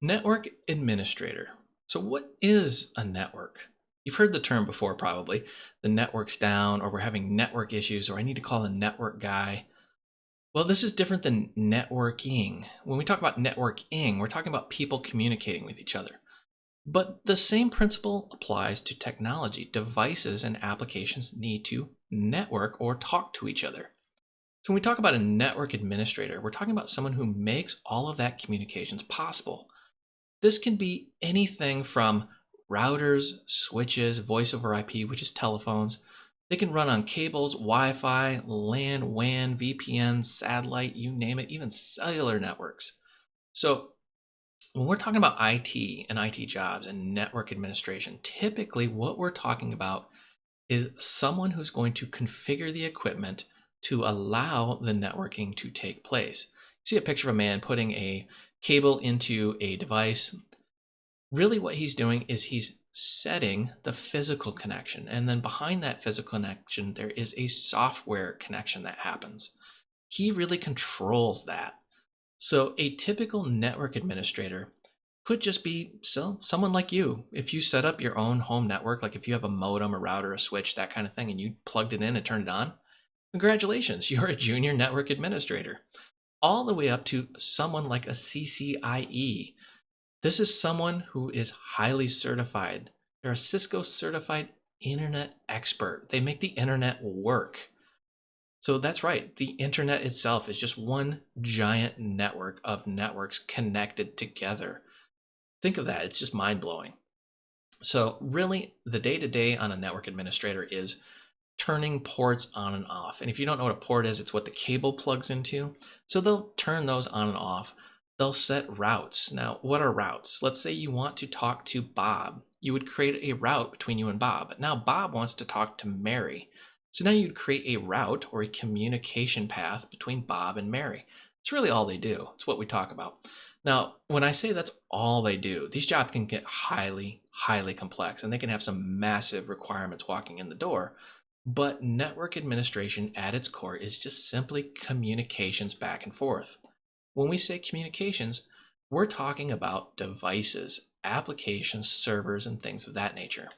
Network administrator. So, what is a network? You've heard the term before, probably. The network's down, or we're having network issues, or I need to call a network guy. Well, this is different than networking. When we talk about networking, we're talking about people communicating with each other. But the same principle applies to technology. Devices and applications need to network or talk to each other. So, when we talk about a network administrator, we're talking about someone who makes all of that communications possible. This can be anything from routers, switches, voice over IP, which is telephones. They can run on cables, Wi Fi, LAN, WAN, VPN, satellite, you name it, even cellular networks. So, when we're talking about IT and IT jobs and network administration, typically what we're talking about is someone who's going to configure the equipment to allow the networking to take place. See a picture of a man putting a cable into a device. Really, what he's doing is he's setting the physical connection. And then behind that physical connection, there is a software connection that happens. He really controls that. So, a typical network administrator could just be someone like you. If you set up your own home network, like if you have a modem, a router, a switch, that kind of thing, and you plugged it in and turned it on, congratulations, you're a junior network administrator. All the way up to someone like a CCIE. This is someone who is highly certified. They're a Cisco certified internet expert. They make the internet work. So that's right. The internet itself is just one giant network of networks connected together. Think of that. It's just mind blowing. So, really, the day to day on a network administrator is turning ports on and off. And if you don't know what a port is, it's what the cable plugs into. So they'll turn those on and off. They'll set routes. Now, what are routes? Let's say you want to talk to Bob. You would create a route between you and Bob. But now Bob wants to talk to Mary. So now you'd create a route or a communication path between Bob and Mary. It's really all they do. It's what we talk about. Now, when I say that's all they do, these jobs can get highly, highly complex and they can have some massive requirements walking in the door. But network administration at its core is just simply communications back and forth. When we say communications, we're talking about devices, applications, servers, and things of that nature.